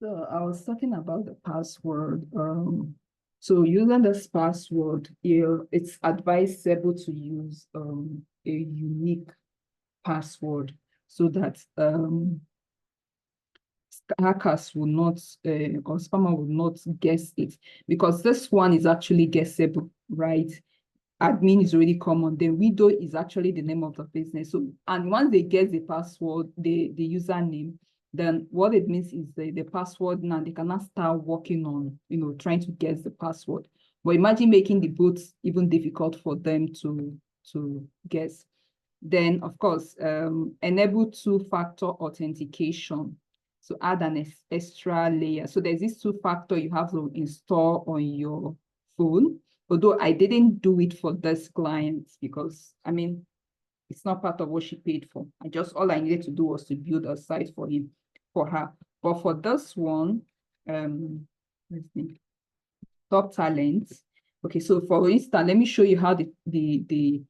So I was talking about the password. So using this password, it's advisable to use a unique password so that hackers will not or spammer will not guess it, because this one is actually guessable, right? Admin is already common. Then widow is actually the name of the business. So, and once they guess the password, the username, then what it means is the password now they cannot start working on, trying to guess the password. But imagine making the bots even difficult for them to guess. Then, of course, enable two-factor authentication. So add an extra layer. So there's this two-factor you have to install on your phone. Although I didn't do it for this client because, I mean, it's not part of what she paid for. All I needed to do was to build a site for her. But for this one, let's think, top talent. Okay, so for instance, let me show you how the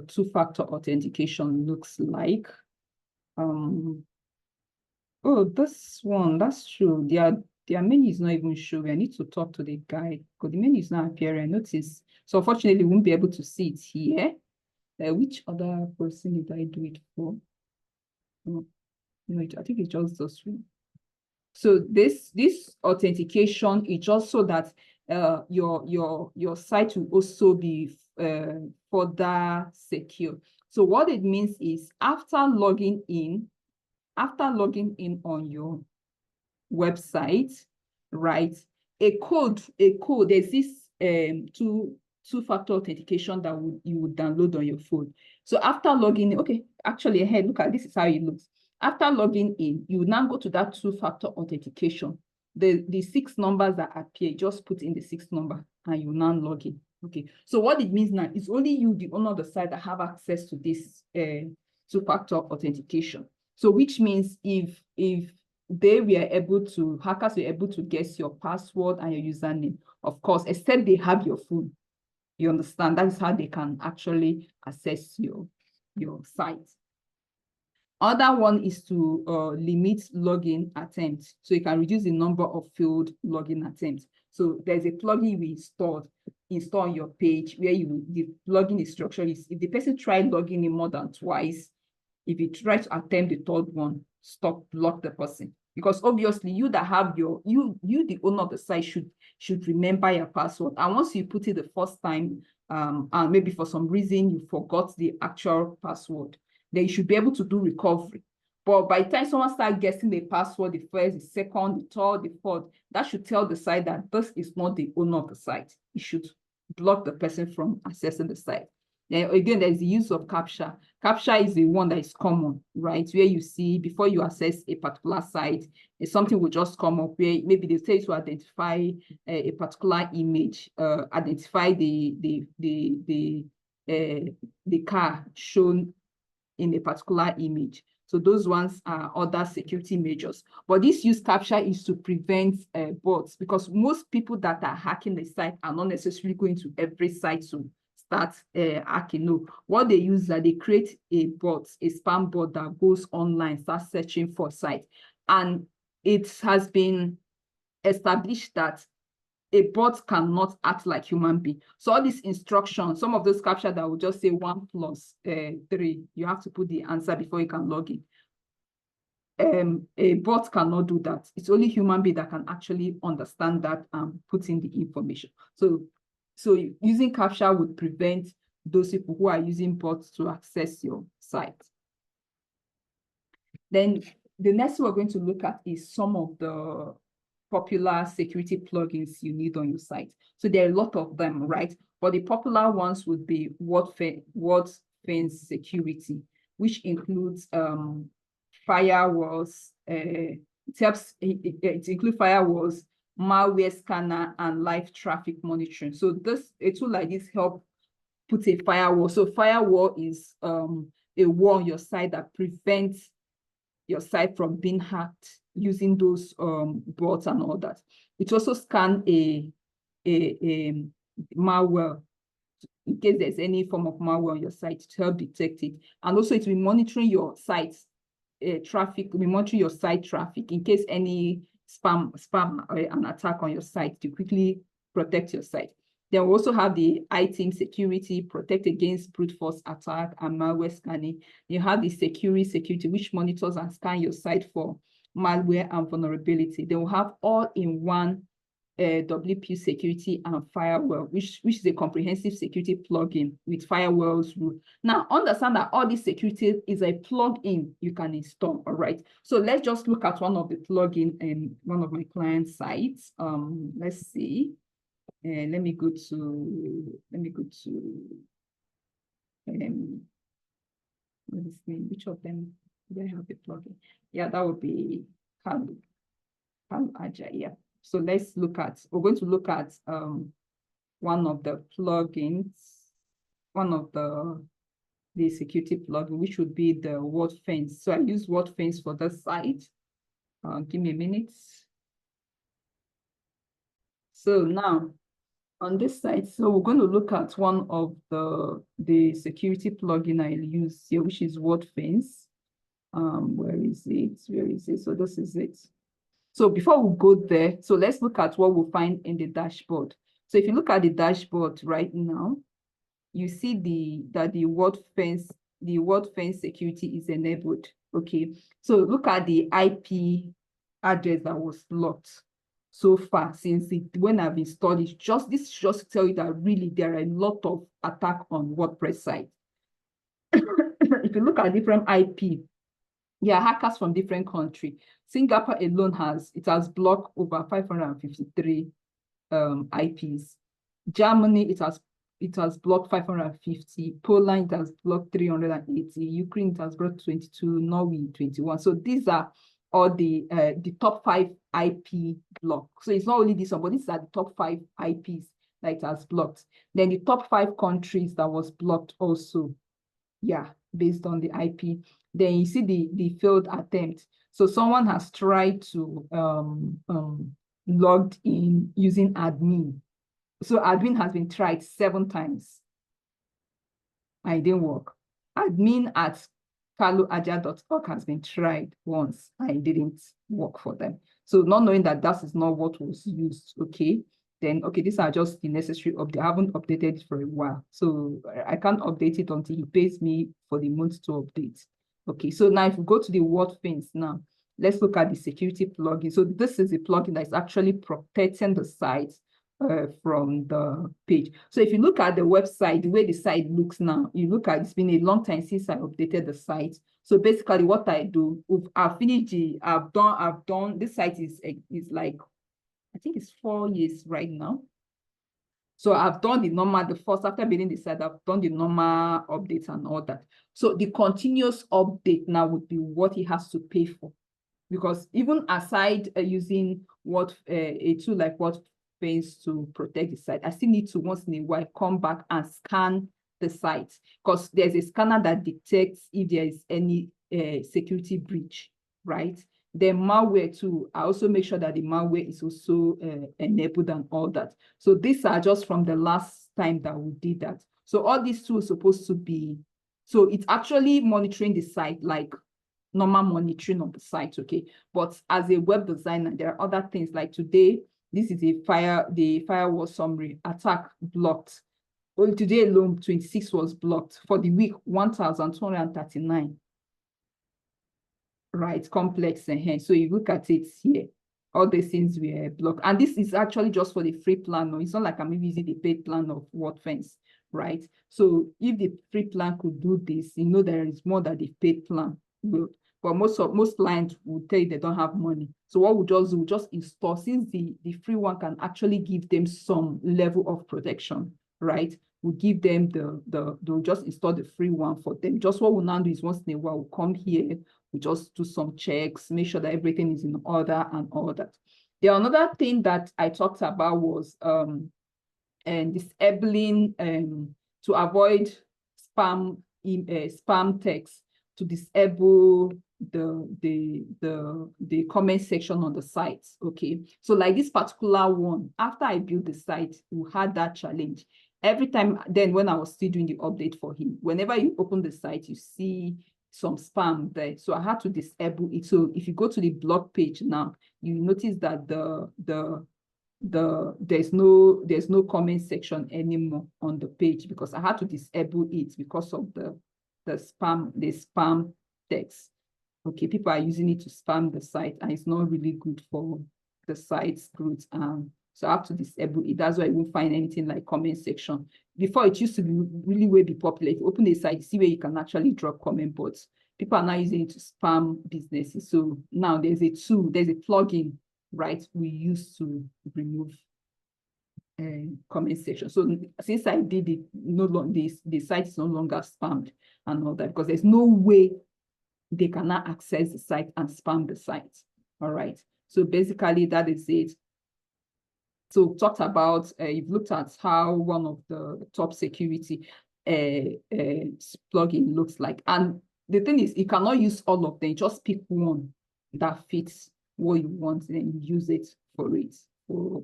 two-factor authentication looks like. Oh, this one, that's true. Their menu is not even showing. I need to talk to the guy because the menu is not appearing. I notice. So unfortunately, we won't be able to see it here. Which other person did I do it for? No, I think it's just this one. So this authentication is just so that your site will also be further secure. So what it means is after logging in on your website, right? A code, there's this two-factor authentication that you would download on your phone. So after logging in, okay, actually, hey, look at this is how it looks. After logging in, you now go to that two-factor authentication. The 6 numbers that appear, just put in the 6th number and you now log in. Okay, so what it means now is only you, the owner of the site, that have access to this two-factor authentication. So which means if hackers were able to guess your password and your username, of course, except they have your phone. You understand? That is how they can actually access your site. Other one is to limit login attempts. So you can reduce the number of failed login attempts. So there's a plugin we install on your page where the login instruction is, if the person tried logging in more than twice, if you try to attempt the 3rd one, block the person. Because obviously you that have the owner of the site should remember your password. And once you put it the first time, and maybe for some reason you forgot the actual password, then you should be able to do recovery. But by the time someone starts guessing the password, the 1st, the 2nd, the 3rd, the 4th, that should tell the site that this is not the owner of the site. You should block the person from accessing the site. Then again, there's the use of CAPTCHA. CAPTCHA is the one that is common, right? Where you see before you access a particular site, something will just come up where maybe they say to identify a particular image, identify the car shown in a particular image. So those ones are other security measures. But this use CAPTCHA is to prevent bots, because most people that are hacking the site are not necessarily going to every site to start hacking. No, what they use is that they create a bot, a spam bot that goes online, starts searching for sites. And it has been established that a bot cannot act like human being. So all these instructions, some of those CAPTCHA that will just say 1 + 3, you have to put the answer before you can log in. A bot cannot do that. It's only human being that can actually understand that and put in the information. So using CAPTCHA would prevent those people who are using bots to access your site. Then the next we're going to look at is some of the popular security plugins you need on your site. So there are a lot of them, right? But the popular ones would be WordFence Security, which includes firewalls. It includes firewalls, malware scanner, and live traffic monitoring. So a tool like this help put a firewall. So firewall is a wall on your site that prevents your site from being hacked using those bots and all that. It also scan a malware in case there's any form of malware on your site to help detect it. And also it will be monitoring your site traffic, will be monitoring your site traffic in case any spam an attack on your site to quickly protect your site. Then we also have the item security, protect against brute force attack and malware scanning. You have the security, which monitors and scan your site for malware and vulnerability. They will have all-in-one WP security and firewall, which is a comprehensive security plugin with firewalls rule. Now, understand that all this security is a plugin you can install, all right? So let's just look at one of the plugin in one of my client sites. Let's see. Let me go to what is the name? Which of them do I have the plugin? Yeah, that would be Cal Agile. Yeah. So let's look at, we're going to look at one of the plugins, one of the security plugin, which would be the word fence. So I use word fence for this site. Give me a minute. So now on this site, so we're going to look at one of the security plugin I use here, which is word fence. Where is it? Where is it? So this is it. So before we go there, so let's look at what we'll find in the dashboard. So if you look at the dashboard right now, you see that the word fence security is enabled. Okay. So look at the IP address that was locked so far since when I've installed it. This just tell you that really there are a lot of attack on WordPress site. If you look at different IP, yeah, hackers from different countries. Singapore alone has blocked over 553 IPs. Germany, it has blocked 550. Poland, it has blocked 380. Ukraine, it has blocked 22. Norway, 21. So these are all the top 5 IP blocks. So it's not only this one, but these are the top 5 IPs that it has blocked. Then the top 5 countries that was blocked also. Yeah, based on the IP. Then you see the failed attempt. So someone has tried to logged in using admin. So admin has been tried 7 times. And it didn't work. Admin at carloagile.org has been tried once and it didn't work for them. So not knowing that that is not what was used, okay? Then, okay, these are just the necessary update. I haven't updated it for a while. So I can't update it until he pays me for the month to update. Okay, so now if we go to the word fence now, let's look at the security plugin. So this is a plugin that is actually protecting the site from the page. So if you look at the website, the way the site looks now, you look at, it's been a long time since I updated the site. So basically what I do, I've finished, I've done, this site is like, I think it's 4 years right now. So I've done the normal, after building the site, I've done the normal updates and all that. So the continuous update now would be what he has to pay for. Because even aside using a tool like WordFence to protect the site, I still need to once in a while come back and scan the site, because there's a scanner that detects if there is any security breach, right? Then malware too, I also make sure that the malware is also enabled and all that. So these are just from the last time that we did that. So all these tools are supposed to be, so it's actually monitoring the site like normal monitoring of the site, okay? But as a web designer, there are other things like today, this is the firewall summary, attack blocked. Well, today alone, 26 was blocked. For the week, 1,239. Right, complex. So you look at it here, all these things were blocked. And this is actually just for the free plan. No, it's not like I'm using the paid plan of WordFence, right? So if the free plan could do this, you know there is more than the paid plan. But most clients will tell you they don't have money. So what we'll just install, since the free one can actually give them some level of protection, right? We'll give them they'll just install the free one for them. Just what we'll now do is once in a while, we'll come here, we just do some checks, make sure that everything is in order and all that. The another thing that I talked about was disabling to avoid spam text, to disable the comment section on the site. Okay, so like this particular one, after I built the site, we had that challenge. Every time then when I was still doing the update for him, whenever you open the site, you see some spam there. So I had to disable it. So if you go to the blog page now, you notice that there's no comment section anymore on the page, because I had to disable it because of the spam text. Okay, people are using it to spam the site, and it's not really good for the site's growth. So I have to disable it. That's why you won't find anything like comment section. Before, it used to be really way be popular. If you open the site, see where you can actually drop comment, but people are now using it to spam businesses. So now there's a tool, there's a plugin, right, we use to remove comment section. So since I did it, the site is no longer spammed and all that, because there's no way they cannot access the site and spam the site. All right. So basically that is it. So talked about, you've looked at how one of the top security plugin looks like. And the thing is, you cannot use all of them. Just pick one that fits what you want and use it for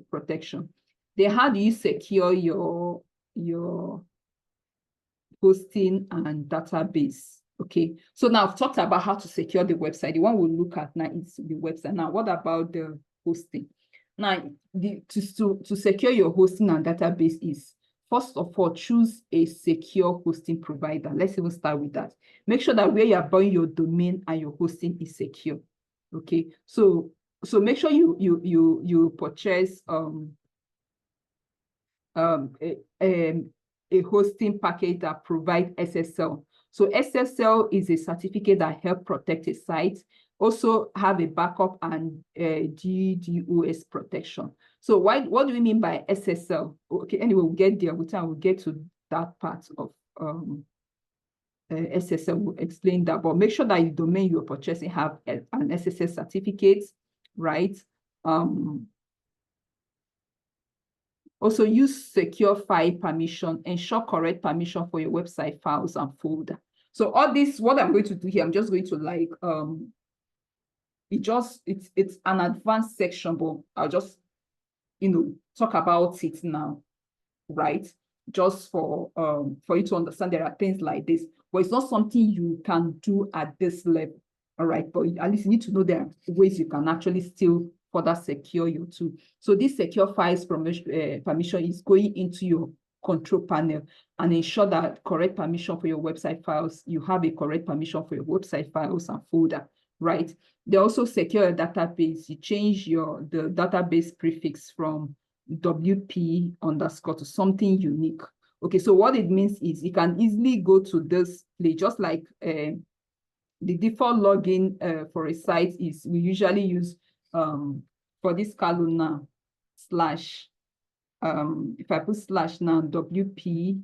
protection. Then how do you secure your hosting and database? Okay, so now I've talked about how to secure the website. The one we'll look at now is the website. Now, what about the hosting? Now, to secure your hosting and database is, first of all, choose a secure hosting provider. Let's even start with that. Make sure that where you are buying your domain and your hosting is secure. Okay, so make sure you purchase a hosting package that provides SSL. So SSL is a certificate that helps protect a site. Also have a backup and DDoS protection. So what do we mean by SSL? Okay, anyway, we'll get there. We'll get to that part of SSL. We'll explain that. But make sure that the domain you're purchasing have an SSL certificate, right? Also use secure file permission. Ensure correct permission for your website files and folder. So all this, what I'm going to do here, I'm just going to like it's an advanced section, but I'll just talk about it now, right? Just for you to understand there are things like this, but it's not something you can do at this level, all right? But at least you need to know there are ways you can actually still further secure your tool. So this secure files permission is going into your control panel and ensure that correct permission for your website files, you have a correct permission for your website files and folder, right? They also secure a database. You change the database prefix from WP underscore to something unique. Okay, so what it means is you can easily go to this place, just like the default login for a site is we usually use for this column now / if I put / now WP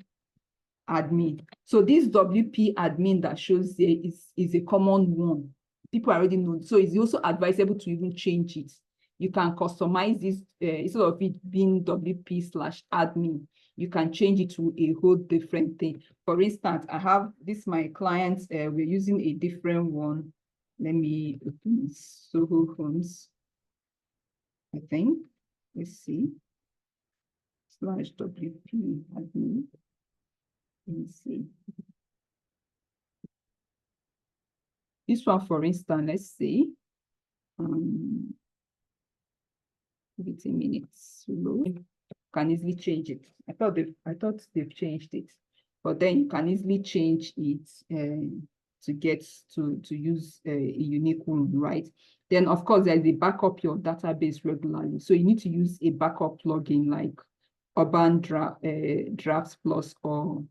admin. So this WP admin that shows there is a common one. People already know. So it's also advisable to even change it. You can customize this instead of it being WP / admin. You can change it to a whole different thing. For instance, I have this, my clients, we're using a different one. Let me open Soho Homes, I think. Let's see. / WP admin. Let me see. This one, for instance, let's see. Give it a minute. Slow. Can easily change it. I thought they've changed it, but then you can easily change it to get to use a unique one, right? Then of course there's a backup your database regularly. So you need to use a backup plugin like Urban Drafts Plus or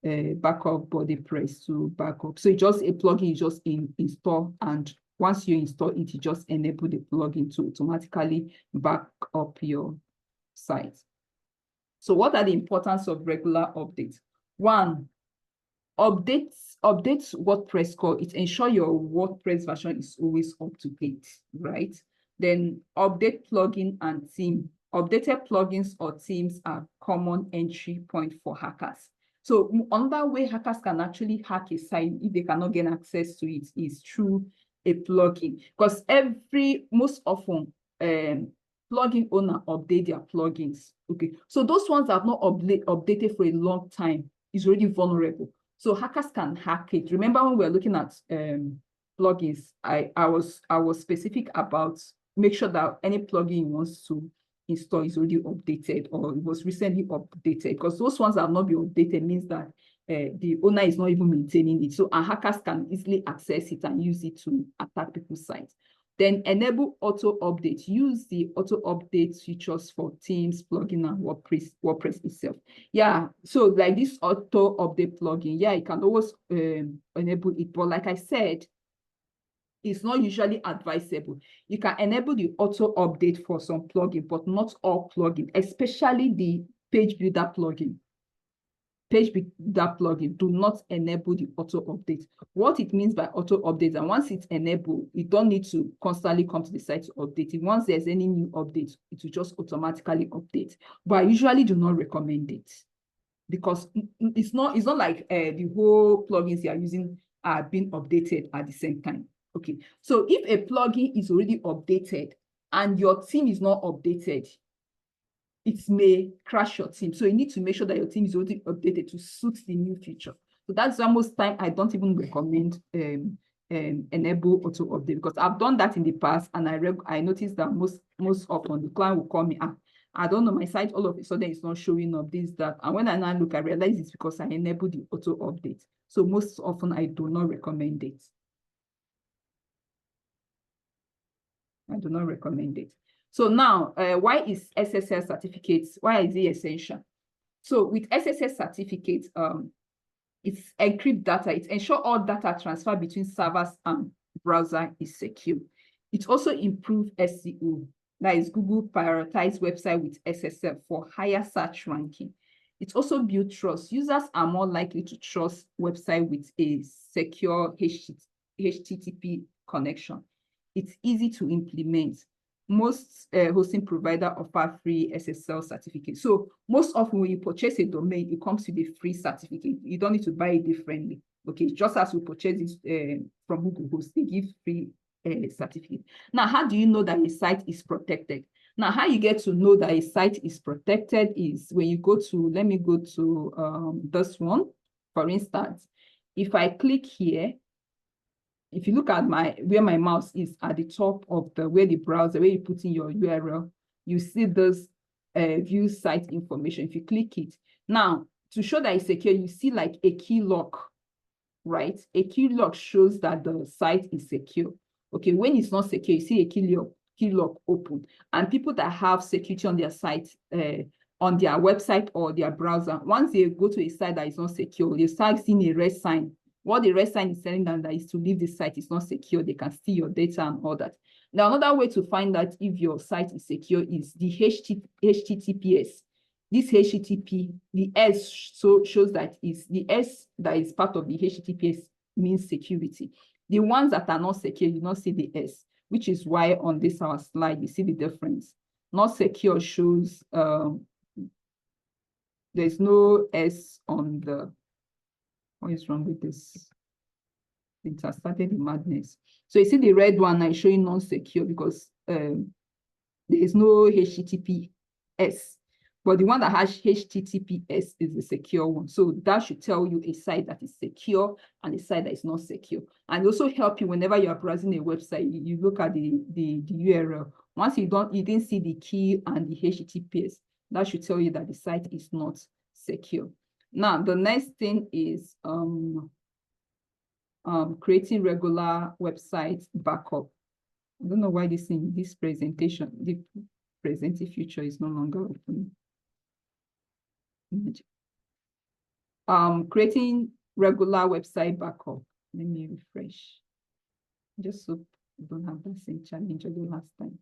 backup body press to backup. So it's just a plugin you just install, and once you install it, you just enable the plugin to automatically back up your site. So what are the importance of regular updates? One, update WordPress core. It ensures your WordPress version is always up to date, right? Then update plugin and theme. Updated plugins or themes are common entry point for hackers. So another way hackers can actually hack a site if they cannot get access to it is through a plugin, because most often plugin owner update their plugins. Okay, so those ones that have not updated for a long time is already vulnerable. So hackers can hack it. Remember when we were looking at plugins, I was specific about make sure that any plugin you want to install is already updated or it was recently updated, because those ones that have not been updated means that the owner is not even maintaining it. So hackers can easily access it and use it to attack people's sites. Then enable auto update. Use the auto update features for Teams, plugin, and WordPress itself. Yeah, so like this auto update plugin, yeah, you can always enable it. But like I said, it's not usually advisable. You can enable the auto update for some plugin, but not all plugin, especially the page builder plugin. Page builder plugin, do not enable the auto update. What it means by auto update, and once it's enabled, you don't need to constantly come to the site to update it. Once there's any new update, it will just automatically update. But I usually do not recommend it, because it's not like the whole plugins you are using are being updated at the same time. Okay, so if a plugin is already updated and your team is not updated, it may crash your team. So you need to make sure that your team is already updated to suit the new feature. So that's why most time I don't even recommend enable auto update, because I've done that in the past, and I noticed that most often the client will call me, I don't know, my site all of a sudden it's not showing up this, that. And when I now look, I realize it's because I enabled the auto update. So most often I do not recommend it. I do not recommend it. So now, why is SSL certificates, why is it essential? So with SSL certificates, it's encrypt data. It ensures all data transfer between servers and browser is secure. It also improves SEO. That is, Google prioritize website with SSL for higher search ranking. It also builds trust. Users are more likely to trust website with a secure HTTP connection. It's easy to implement. Most hosting provider offer free SSL certificate. So most often when you purchase a domain, it comes with a free certificate. You don't need to buy it differently. Okay, just as we purchase it from Google Host, they give free certificate. Now, how do you know that a site is protected? Now, how you get to know that a site is protected is when you go to, let me go to this one. For instance, if I click here, if you look at where my mouse is at the top of where the browser, where you put in your URL, you see this view site information. If you click it, now to show that it's secure, you see like a key lock, right? A key lock shows that the site is secure. Okay, when it's not secure, you see a key lock open. And people that have security on their site, on their website or their browser, once they go to a site that is not secure, they start seeing a red sign. What the red sign is telling them that is to leave the site, is not secure. They can steal your data and all that. Now, another way to find out if your site is secure is the HTTPS. This HTTP, the S shows that is the S that is part of the HTTPS means security. The ones that are not secure, you not see the S, which is why on this our slide, you see the difference. Not secure shows there's no S on the, what is wrong with this? It has started the madness. So you see the red one is showing non-secure because there is no HTTPS. But the one that has HTTPS is the secure one. So that should tell you a site that is secure and a site that is not secure. And also help you whenever you are browsing a website, you look at the URL. Once you didn't see the key and the HTTPS, that should tell you that the site is not secure. Now, the next thing is creating regular website backup. I don't know why this presentation, the presenting feature is no longer open. Creating regular website backup. Let me refresh. Just so I don't have the same challenge as the last time.